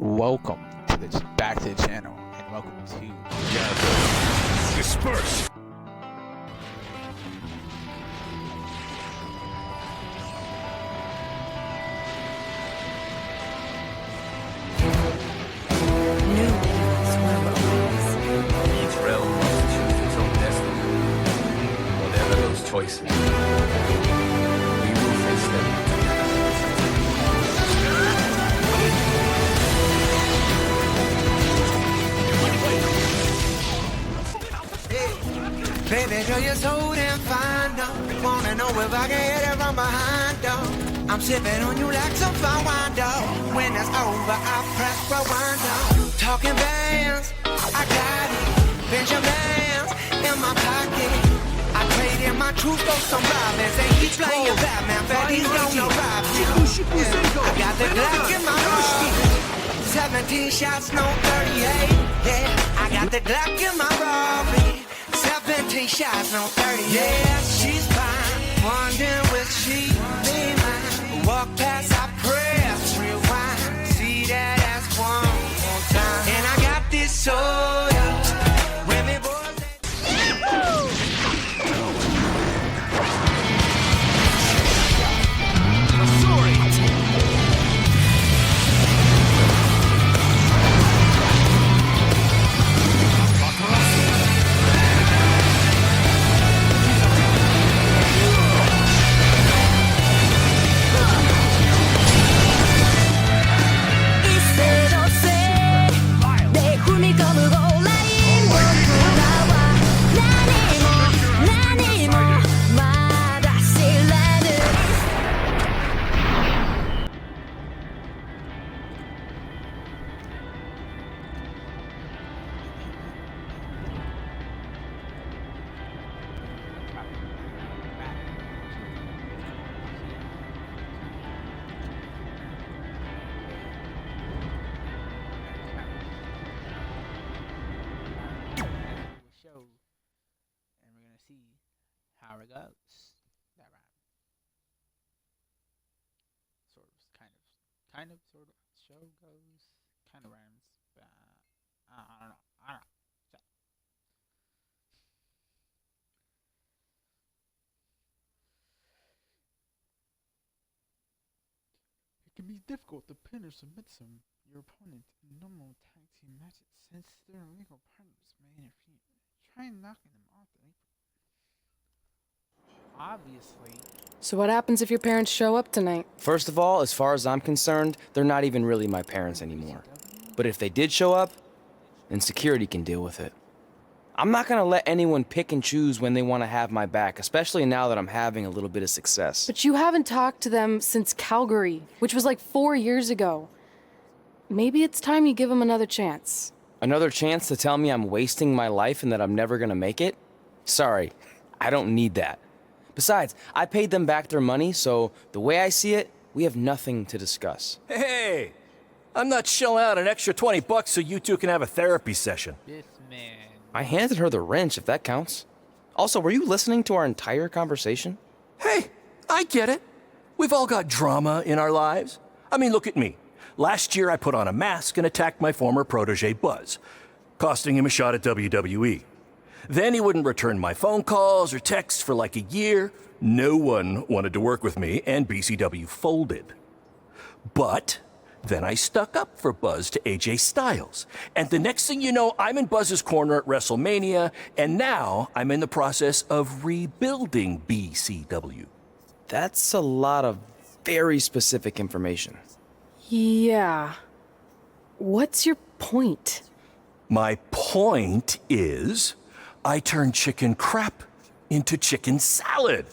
Welcome to back to the channel, and welcome to Gather. Disperse. Each realm must choose its own destiny. Whatever those choices, we will face them together. Baby girl, you're so damn fine, though. Wanna know if I can hit it from behind, though. I'm sipping on you like some fine wine, though. When it's over, I press rewind, though. Talking bands, I got it. Benjamins in my pocket. I trade in my truth for some robins. And he's playing Batman, but he's gonna rob you. I got the Glock in my Robbie. 17 shots, no 38. Yeah, I got the Glock in my Robbie. 17 shots, no 30. Yeah, she's fine. Wondering will she be mine? Walk past, I press rewind. See that ass one more time. And I got this soda. Women, boys, how it goes. That rhyme. Kind of, sort of. Show goes, kind of rhymes, but I don't know. So. It can be difficult to pin or submit your opponent in normal tag team matches since their legal partners may interfere. Try knocking them off the apron. Obviously. So what happens if your parents show up tonight? First of all, as far as I'm concerned, they're not even really my parents anymore. But if they did show up, then security can deal with it. I'm not gonna let anyone pick and choose when they want to have my back, especially now that I'm having a little bit of success. But you haven't talked to them since Calgary, which was like 4 years ago. Maybe it's time you give them another chance. Another chance to tell me I'm wasting my life and that I'm never gonna make it? Sorry, I don't need that. Besides, I paid them back their money, so the way I see it, we have nothing to discuss. Hey, I'm not shelling out an extra 20 bucks so you two can have a therapy session. This man. I handed her the wrench, if that counts. Also, were you listening to our entire conversation? Hey, I get it. We've all got drama in our lives. I mean, look at me. Last year, I put on a mask and attacked my former protege, Buzz, costing him a shot at WWE. Then he wouldn't return my phone calls or texts for like a year. No one wanted to work with me, and BCW folded. But then I stuck up for Buzz to AJ Styles. And the next thing you know, I'm in Buzz's corner at WrestleMania, and now I'm in the process of rebuilding BCW. That's a lot of very specific information. Yeah. What's your point? My point is, I turned chicken crap into chicken salad.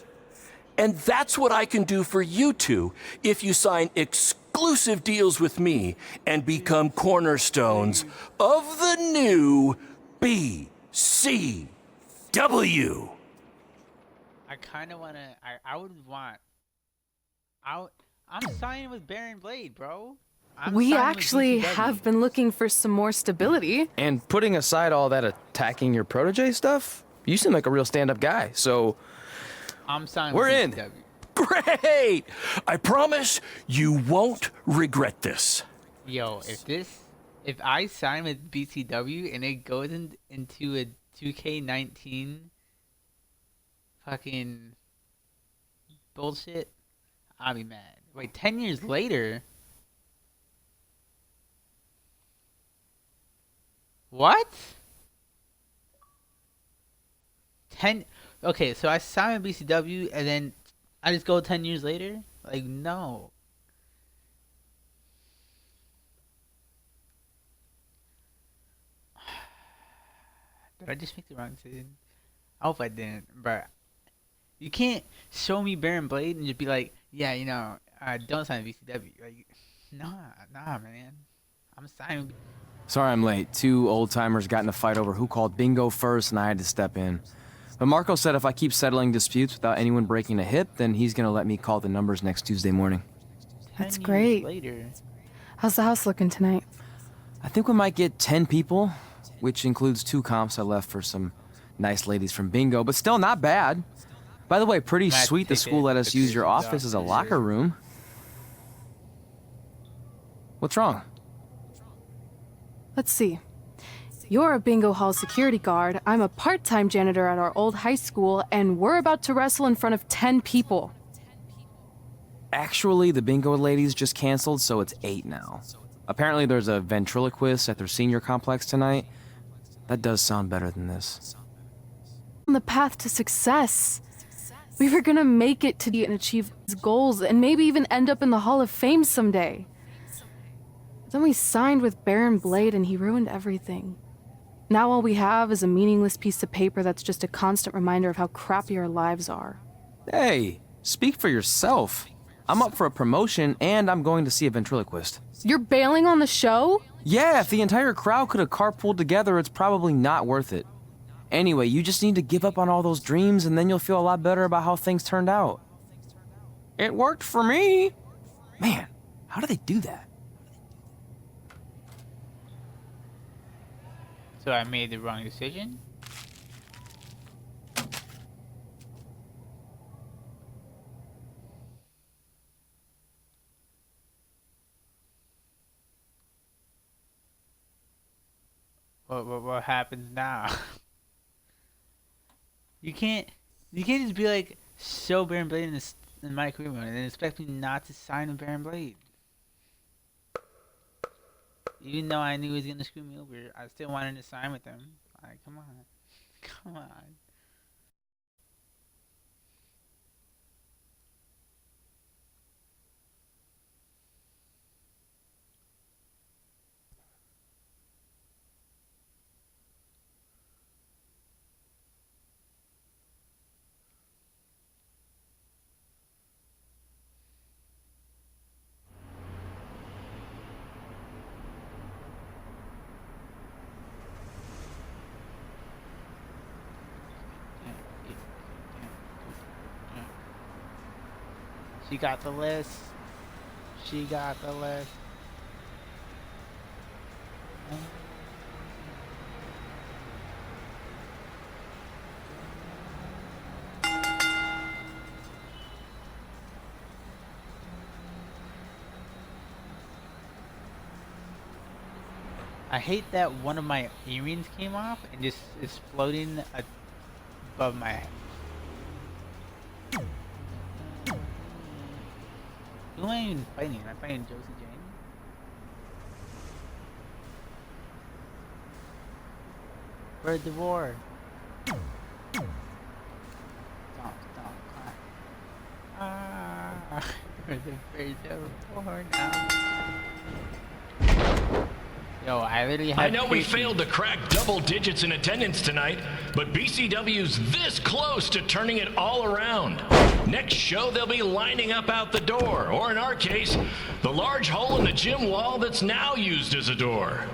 And that's what I can do for you two if you sign exclusive deals with me and become cornerstones of the new BCW. I kind of want to. I would want. I'm signing with Baron Blade, bro. We actually have been looking for some more stability. And putting aside all that attacking your protege stuff, you seem like a real stand-up guy, so I'm signing we're with in. BCW. Great! I promise you won't regret this. Yo, if I sign with BCW and it goes into a 2K19 fucking bullshit, I'll be mad. Wait, 10 years later? What? 10? Okay, so I sign with BCW and then I just go 10 years later? Like, no. Did I just make the wrong decision? I hope I didn't, but you can't show me Baron Blade and just be like, yeah, don't sign with BCW. Like, nah, man. I'm signing. Sorry I'm late. Two old-timers got in a fight over who called bingo first, and I had to step in. But Marco said if I keep settling disputes without anyone breaking a hip, then he's gonna let me call the numbers next Tuesday morning. That's 10 years great. Later. How's the house looking tonight? I think we might get 10 people, which includes 2 comps I left for some nice ladies from bingo, but still not bad. By the way, pretty Might sweet the take school it let us use your pictures office off as a for locker sure. room. What's wrong? Let's see. You're a bingo hall security guard, I'm a part-time janitor at our old high school, and we're about to wrestle in front of 10 people. Actually, the bingo ladies just canceled, so it's 8 now. Apparently there's a ventriloquist at their senior complex tonight. That does sound better than this. On the path to success. We were gonna make it to and achieve his goals, and maybe even end up in the Hall of Fame someday. Then we signed with Baron Blade and he ruined everything. Now all we have is a meaningless piece of paper that's just a constant reminder of how crappy our lives are. Hey, speak for yourself. I'm up for a promotion and I'm going to see a ventriloquist. You're bailing on the show? Yeah, if the entire crowd could have carpooled together, it's probably not worth it. Anyway, you just need to give up on all those dreams and then you'll feel a lot better about how things turned out. It worked for me. Man, how do they do that? So I made the wrong decision? What happens now? You can't just be like, show Baron Blade in my career mode and then expect me not to sign with Baron Blade. Even though I knew he was gonna screw me over, I still wanted to sign with him. Like, come on. She got the list. I hate that one of my earrings came off and just is floating above my head. Who am I even fighting? Am I fighting Josie Jane? Where's the war? Don't, where's the war now? Yo, I literally had I know we Christie. failed to crack double digits in attendance tonight, but BCW's this close to turning it all around. Next show, they'll be lining up out the door, or in our case, the large hole in the gym wall that's now used as a door.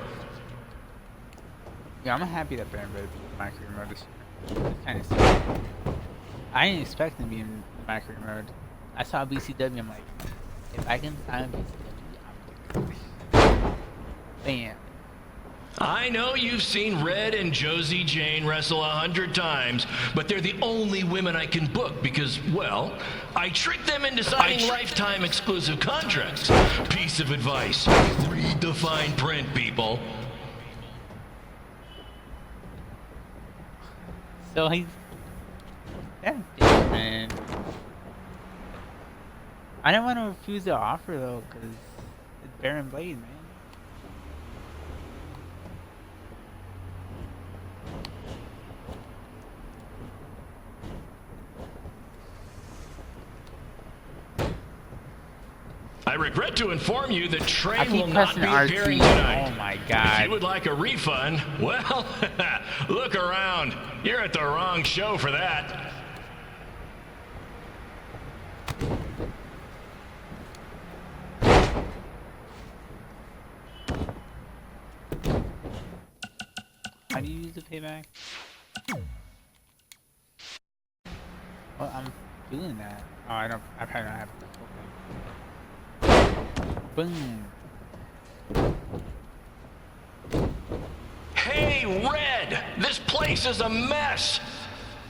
Yeah, I'm happy that Baron Blade in MyCareer mode this year. It's kind of sad. I didn't expect him to be in MyCareer mode. I saw BCW, I'm like, if I can sign BCW, I'm like, bam. I know you've seen Red and Josie Jane wrestle 100 times, but they're the only women I can book because, well, I tricked them into signing lifetime exclusive contracts. Piece of advice: read the fine print, people. So he's... Yeah, man. I didn't want to refuse the offer, though, because it's Baron Blade, man. I regret to inform you that I Trey keep will not pressing be RT. appearing tonight. Oh my If god. you would like a refund, well, look around. You're at the wrong show for that. How do you use the payback? Well, I'm doing that. Oh, I probably don't have it. Boom. Hey, Red! This place is a mess!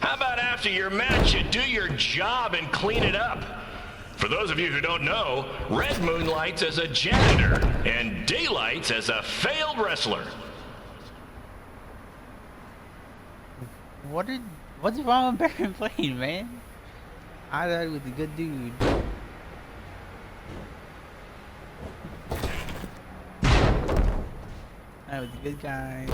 How about after your match you do your job and clean it up? For those of you who don't know, Red moonlights as a janitor and daylights as a failed wrestler. What's wrong with Baron Blade, man? I thought he was a good dude. I was a good guy.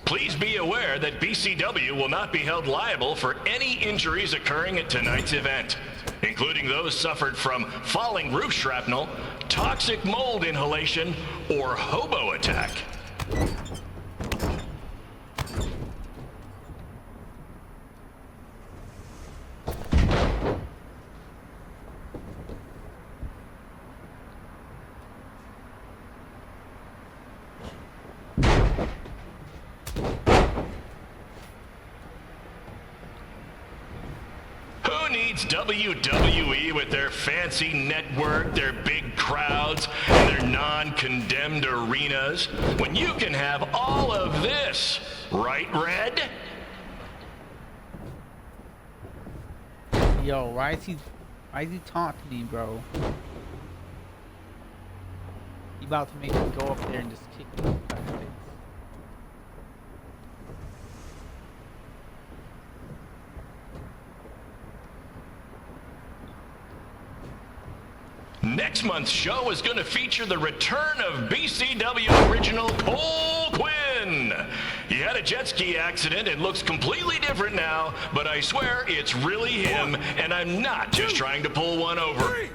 Please be aware that BCW will not be held liable for any injuries occurring at tonight's event, including those suffered from falling roof shrapnel, toxic mold inhalation, or hobo attack. Who needs WWE with their fancy network, their big crowds, and their non-condemned arenas, when you can have all of this, right, Red? Yo, why is he taunting me, bro? He about to make me go up there and just kick me in the face. Next month's show is going to feature the return of BCW original Cole Quinn. He had a jet ski accident and looks completely different now, but I swear it's really him, and I'm not just trying to pull one over.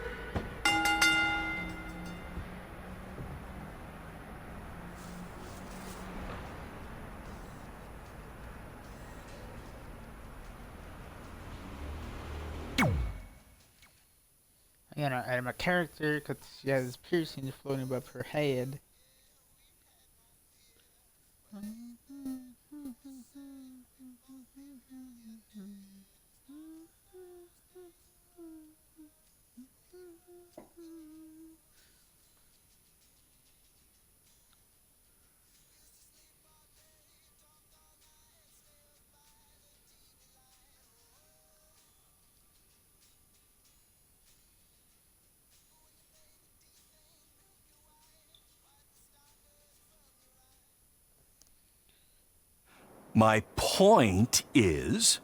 You know, and my character, because she has piercings floating above her head. My point is,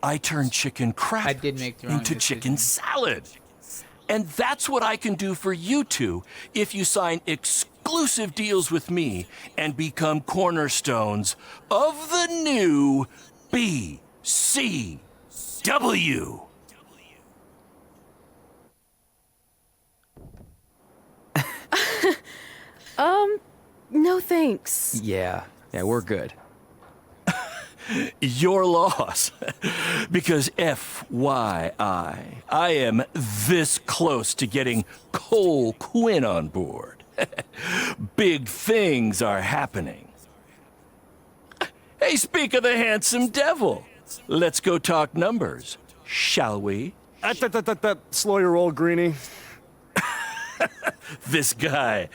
I turn chicken crap I did make the wrong into chicken decision. salad. And that's what I can do for you two if you sign exclusive deals with me and become cornerstones of the new BCW. No thanks. Yeah, we're good. Your loss. Because FYI, I am this close to getting Cole Quinn on board. Big things are happening. Hey, speak of the handsome devil. Let's go talk numbers, shall we? Slow your roll, Greenie. This guy.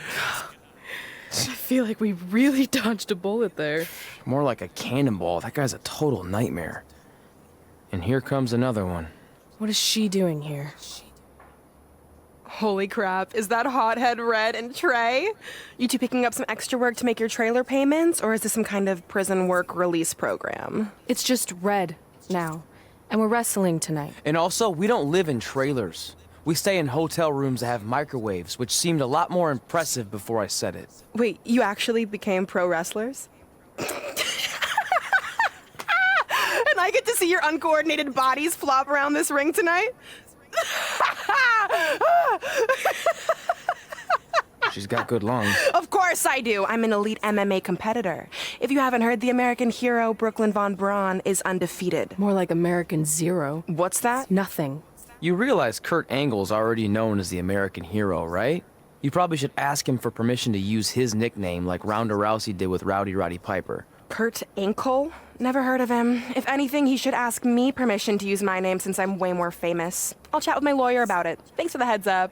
I feel like we really dodged a bullet there. More like a cannonball. That guy's a total nightmare. And here comes another one. What is she doing here? Holy crap, is that hothead Red and Trey? You two picking up some extra work to make your trailer payments, or is this some kind of prison work release program? It's just Red now, and we're wrestling tonight. And also, we don't live in trailers. We stay in hotel rooms that have microwaves, which seemed a lot more impressive before I said it. Wait, you actually became pro wrestlers? And I get to see your uncoordinated bodies flop around this ring tonight? She's got good lungs. Of course I do. I'm an elite MMA competitor. If you haven't heard, the American hero, Brooklyn Von Braun, is undefeated. More like American Zero. What's that? Nothing. You realize Kurt Angle's already known as the American hero, right? You probably should ask him for permission to use his nickname like Ronda Rousey did with Rowdy Roddy Piper. Kurt Angle? Never heard of him. If anything, he should ask me permission to use my name since I'm way more famous. I'll chat with my lawyer about it. Thanks for the heads up.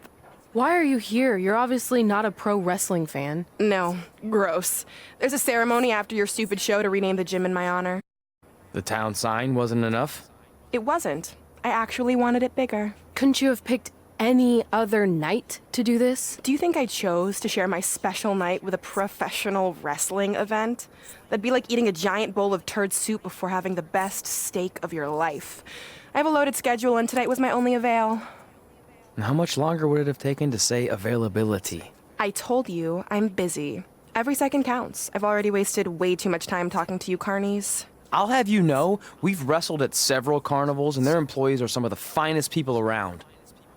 Why are you here? You're obviously not a pro wrestling fan. No, gross. There's a ceremony after your stupid show to rename the gym in my honor. The town sign wasn't enough? It wasn't. I actually wanted it bigger. Couldn't you have picked any other night to do this? Do you think I chose to share my special night with a professional wrestling event? That'd be like eating a giant bowl of turd soup before having the best steak of your life. I have a loaded schedule, and tonight was my only avail. And how much longer would it have taken to say availability? I told you, I'm busy. Every second counts. I've already wasted way too much time talking to you carnies. I'll have you know, we've wrestled at several carnivals, and their employees are some of the finest people around.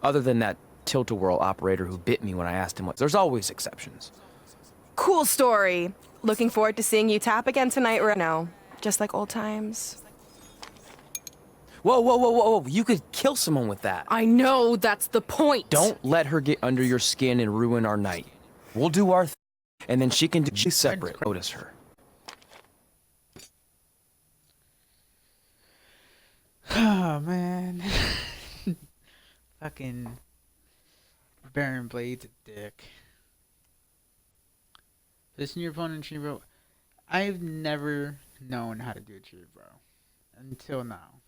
Other than that tilt-a-whirl operator who bit me when I asked him what. There's always exceptions. Cool story. Looking forward to seeing you tap again tonight, no, just like old times. Whoa, whoa, whoa, whoa, whoa. You could kill someone with that. I know, that's the point. Don't let her get under your skin and ruin our night. We'll do our thing, and then she can do separate. Notice her. Oh, man. Fucking Baron Blade's a dick. Listen to your opponent, tree bro. I've never known how to do a tree bro until now.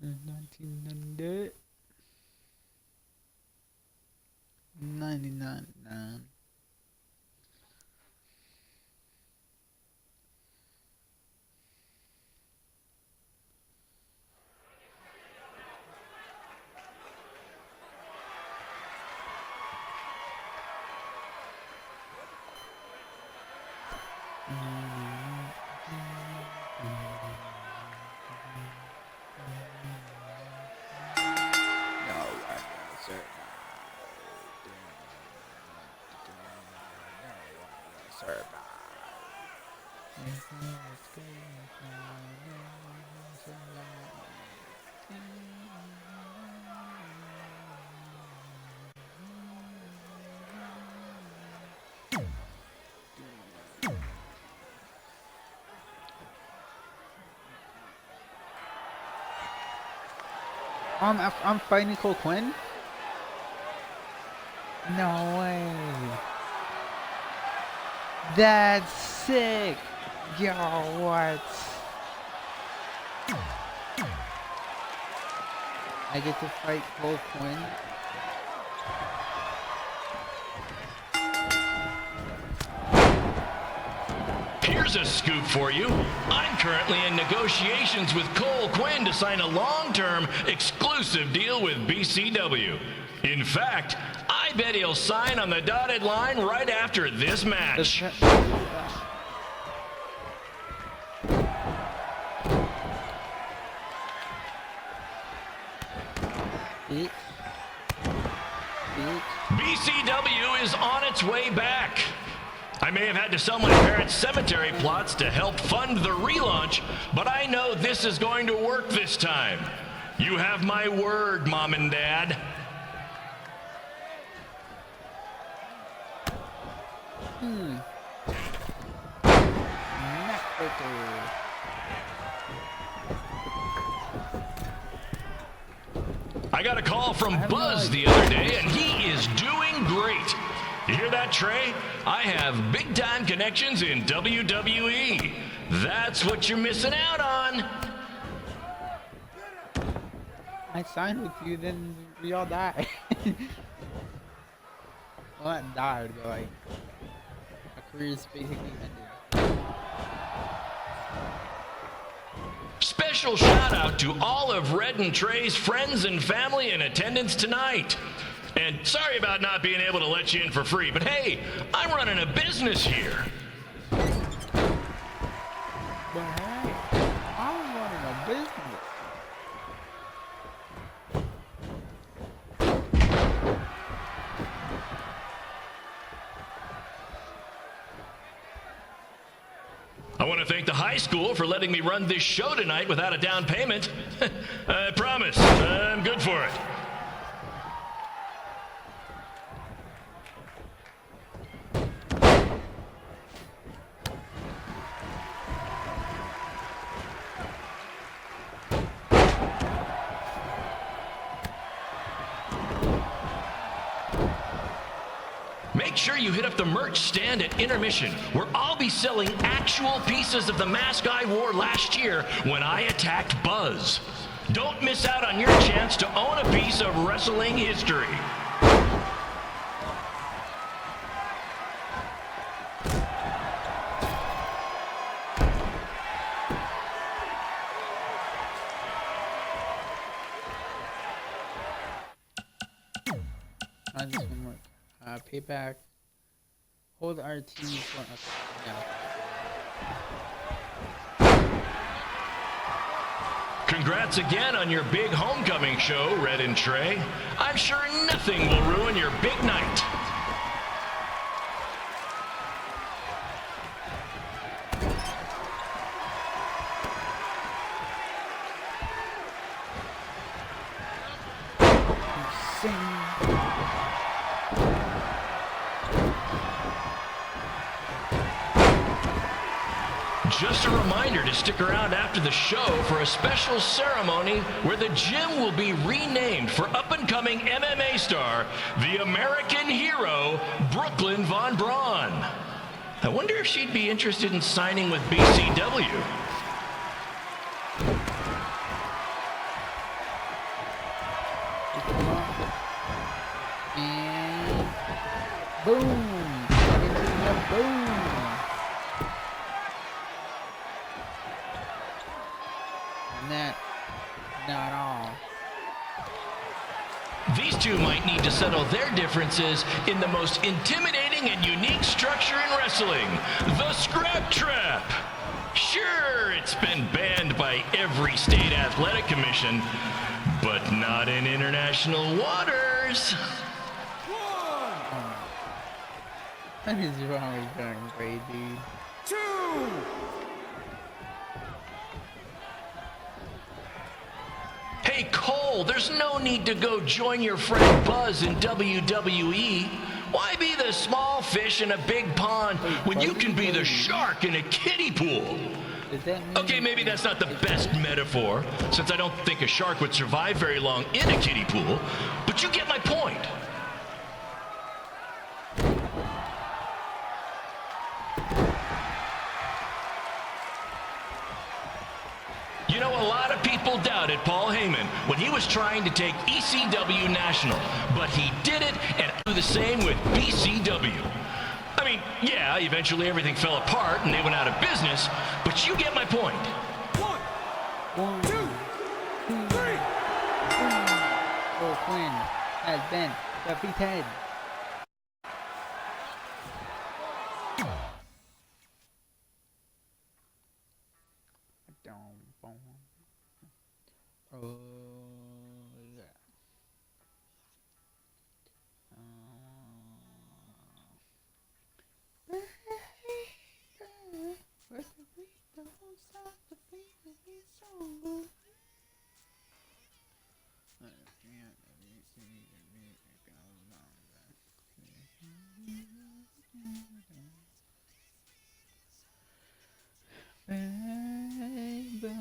In 1999. I'm fighting Cole Quinn? No way. That's sick. Yo, what? I get to fight Cole Quinn? Here's a scoop for you. I'm currently in negotiations with Cole Quinn to sign a long-term exclusive deal with BCW. In fact, I bet he'll sign on the dotted line right after this match. BCW is on its way back. I may have had to sell my parents' cemetery plots to help fund the relaunch, but I know this is going to work this time. You have my word, Mom and Dad. I got a call from have no Buzz idea. the other day, and he is doing great. You hear that, Trey? I have big-time connections in WWE. That's what you're missing out on. I signed with you, then we all died. Well, not died, but like, our careers basically ended. Special shout out to all of Red and Trey's friends and family in attendance tonight. And sorry about not being able to let you in for free, but hey, I'm running a business here. But hey, I'm running a business. I want to thank the high school for letting me run this show tonight without a down payment. I promise, I'm good for it. Make sure you hit up the merch stand at intermission, where I'll be selling actual pieces of the mask I wore last year when I attacked Buzz. Don't miss out on your chance to own a piece of wrestling history. This one work. Payback. Hold RT for yeah. Congrats again on your big homecoming show, Red and Trey. I'm sure nothing will ruin your big night. Just a reminder to stick around after the show for a special ceremony where the gym will be renamed for up-and-coming MMA star, the American hero, Brooklyn Von Braun. I wonder if she'd be interested in signing with BCW. And boom! Boom! Not all. These two might need to settle their differences in the most intimidating and unique structure in wrestling, the Scrap Trap. Sure, it's been banned by every state athletic commission, but not in international waters. What is wrong with going Gray, dude? Hey, Cole, there's no need to go join your friend Buzz in WWE. Why be the small fish in a big pond when you can be the shark in a kiddie pool? Does that mean Okay, maybe that's not the best metaphor, since I don't think a shark would survive very long in a kiddie pool, but you get my point. You know, a lot of people doubted Paul Heyman when he was trying to take ECW national, but he did it and do the same with BCW. I mean, yeah, eventually everything fell apart and they went out of business, but you get my point. One, two, three. Cole Quinn has been defeated. Oh, yeah. Baby.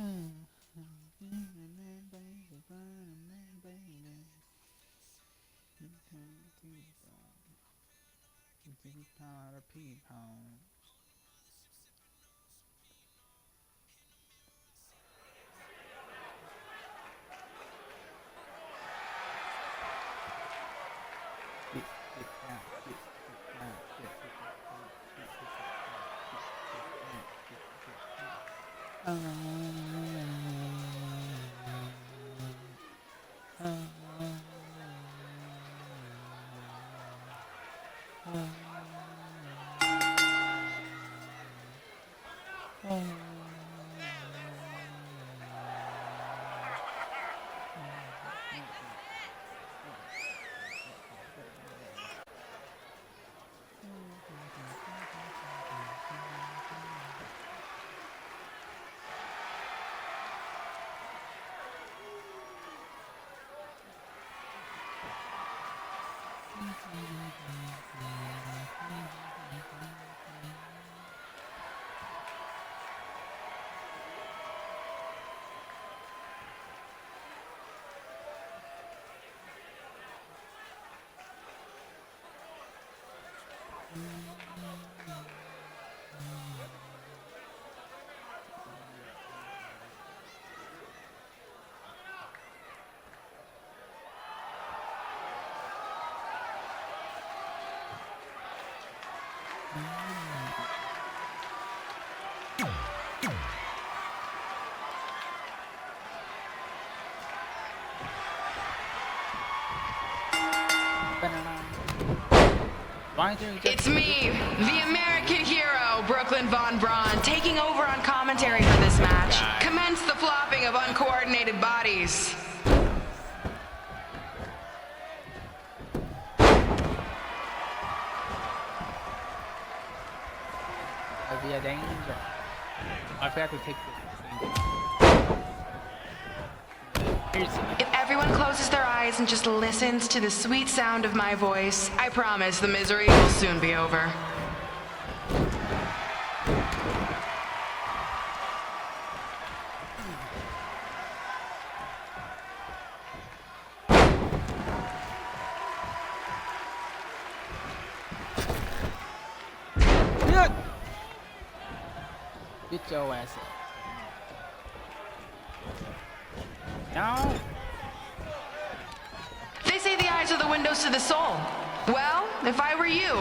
It's me, the American hero, Brooklyn Von Braun, taking over on commentary for this match. Commence the flopping of uncoordinated bodies. Olivia Danger. I forgot to take If everyone closes their eyes and just listens to the sweet sound of my voice, I promise the misery will soon be over. Get your ass up. No. They say the eyes are the windows to the soul. Well, if I were you,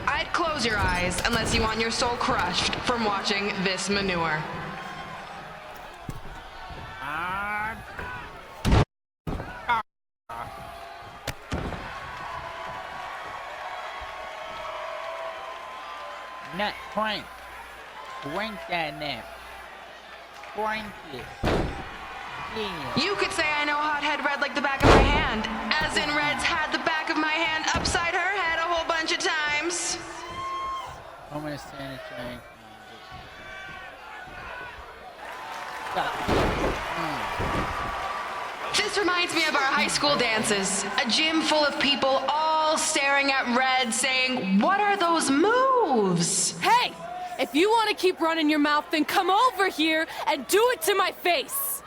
I'd close your eyes unless you want your soul crushed from watching this manure. Nut crank. Crank that nap. Crank it. Yeah. You could say I know hothead Red like the back of my hand, as in Red's had the back of my hand upside her head a whole bunch of times. I'm gonna stand and try. This reminds me of our high school dances. A gym full of people all staring at Red saying, "What are those moves?" Hey! If you want to keep running your mouth, then come over here and do it to my face!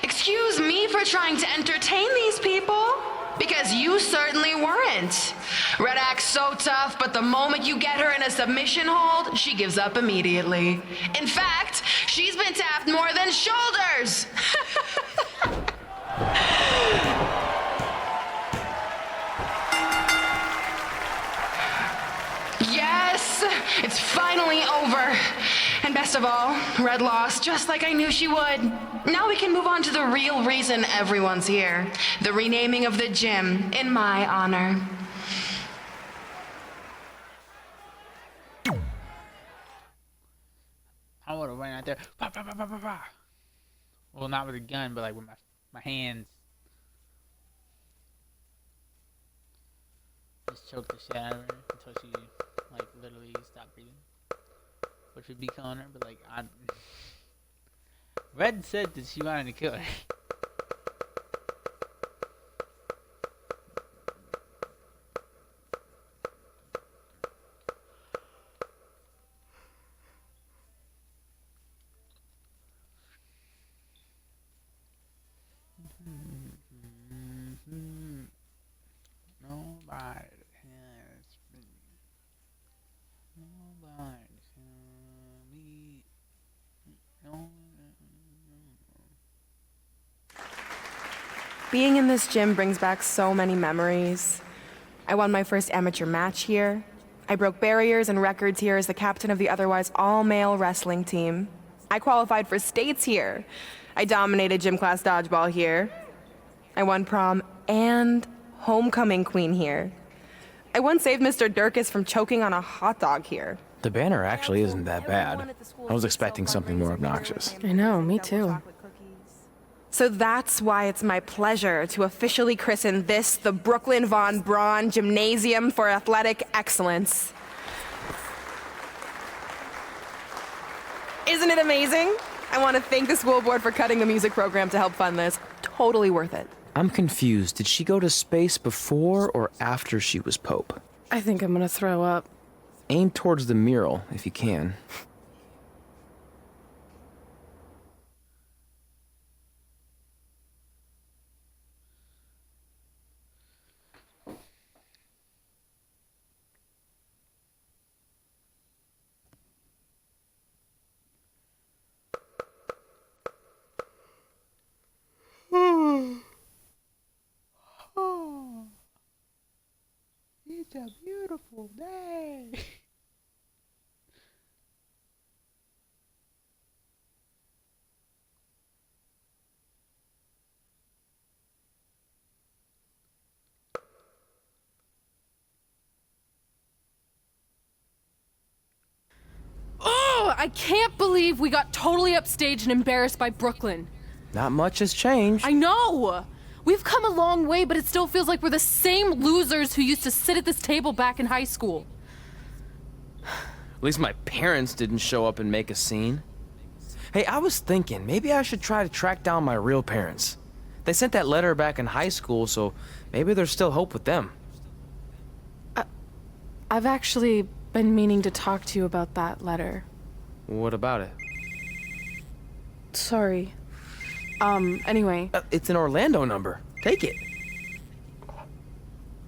Excuse me for trying to entertain these people? Because you certainly weren't. Red acts so tough, but the moment you get her in a submission hold, she gives up immediately. In fact, she's been tapped more than shoulders. Yes, it's finally over. And best of all, Red lost just like I knew she would. Now we can move on to the real reason everyone's here. The renaming of the gym in my honor. I would have ran out there. Bah, bah, bah, bah, bah, bah. Well, not with a gun, but like with my hands. Just choke the shit out of her until she like literally stopped breathing. Which would be killing her, but like Red said that she wanted to kill her. Nobody has been. Nobody can be. No. Being in this gym brings back so many memories. I won my first amateur match here. I broke barriers and records here as the captain of the otherwise all-male wrestling team. I qualified for states here. I dominated gym class dodgeball here. I won prom and homecoming queen here. I once saved Mr. Durkis from choking on a hot dog here. The banner actually isn't that bad. I was expecting something more obnoxious. I know, me too. So that's why it's my pleasure to officially christen this the Brooklyn Von Braun Gymnasium for Athletic Excellence. Isn't it amazing? I want to thank the school board for cutting the music program to help fund this. Totally worth it. I'm confused. Did she go to space before or after she was Pope? I think I'm gonna throw up. Aim towards the mural, if you can. Oh, it's a beautiful day. Oh, I can't believe we got totally upstaged and embarrassed by Brooklyn. Not much has changed. I know! We've come a long way, but it still feels like we're the same losers who used to sit at this table back in high school. At least my parents didn't show up and make a scene. Hey, I was thinking, maybe I should try to track down my real parents. They sent that letter back in high school, so maybe there's still hope with them. I've actually been meaning to talk to you about that letter. What about it? Sorry. Anyway. It's an Orlando number. Take it.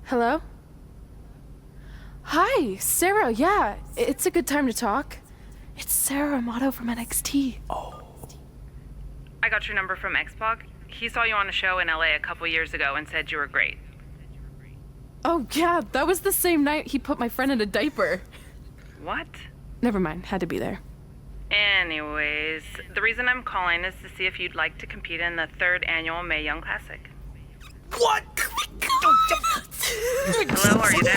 Hello? Hi, Sarah, yeah. It's a good time to talk. It's Sarah Amato from NXT. Oh. I got your number from X-Pac. He saw you on a show in LA a couple years ago and said you were great. Oh, yeah, that was the same night he put my friend in a diaper. What? Never mind, had to be there. Anyways, the reason I'm calling is to see if you'd like to compete in the 3rd annual Mae Young Classic. What? Hello, are you there?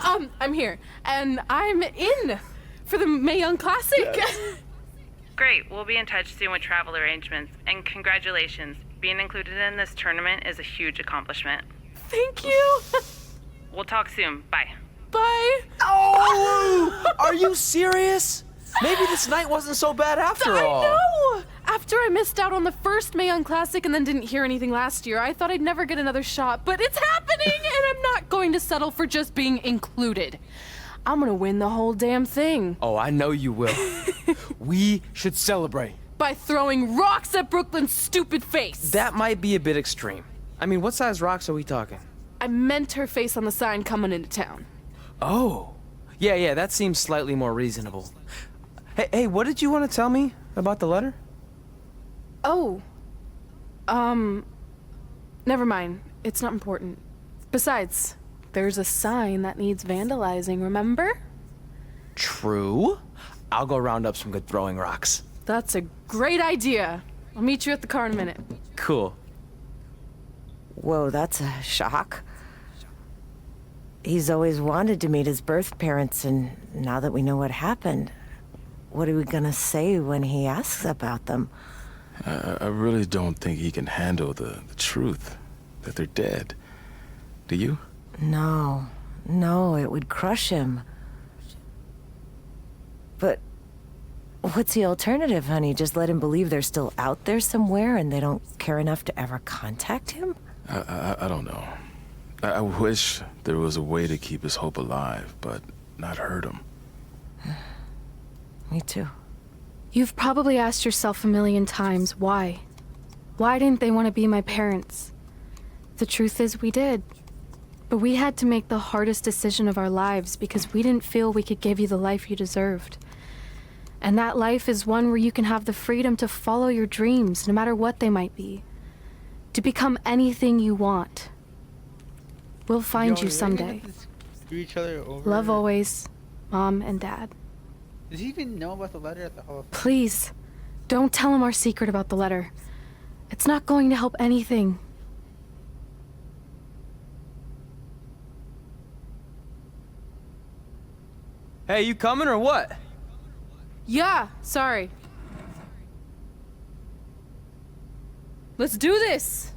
Hello? I'm here, and I'm in for the Mae Young Classic. Great, we'll be in touch soon with travel arrangements. And congratulations, being included in this tournament is a huge accomplishment. Thank you. We'll talk soon, bye. Bye. Oh! Are you serious? Maybe this night wasn't so bad after all. I know! After I missed out on the first Mae Young Classic and then didn't hear anything last year, I thought I'd never get another shot, but it's happening, and I'm not going to settle for just being included. I'm gonna win the whole damn thing. Oh, I know you will. We should celebrate. By throwing rocks at Brooklyn's stupid face. That might be a bit extreme. I mean, what size rocks are we talking? I meant her face on the sign coming into town. Oh. Yeah, that seems slightly more reasonable. Hey, what did you want to tell me about the letter? Oh. Never mind. It's not important. Besides, there's a sign that needs vandalizing, remember? True. I'll go round up some good throwing rocks. That's a great idea. I'll meet you at the car in a minute. Cool. Whoa, that's a shock. He's always wanted to meet his birth parents, and now that we know what happened, what are we gonna say when he asks about them? I really don't think he can handle the truth, that they're dead. Do you? No, it would crush him. But what's the alternative, honey? Just let him believe they're still out there somewhere and they don't care enough to ever contact him? I don't know. I wish there was a way to keep his hope alive, but not hurt him. Me too. You've probably asked yourself a million times, why? Why didn't they want to be my parents? The truth is, we did. But we had to make the hardest decision of our lives because we didn't feel we could give you the life you deserved. And that life is one where you can have the freedom to follow your dreams, no matter what they might be. To become anything you want. We'll find you someday. Each other over. Love always, Mom and Dad. Does he even know about the letter at the Hall of Fame? Please, don't tell him our secret about the letter. It's not going to help anything. Hey, you coming or what? Yeah, sorry. Let's do this!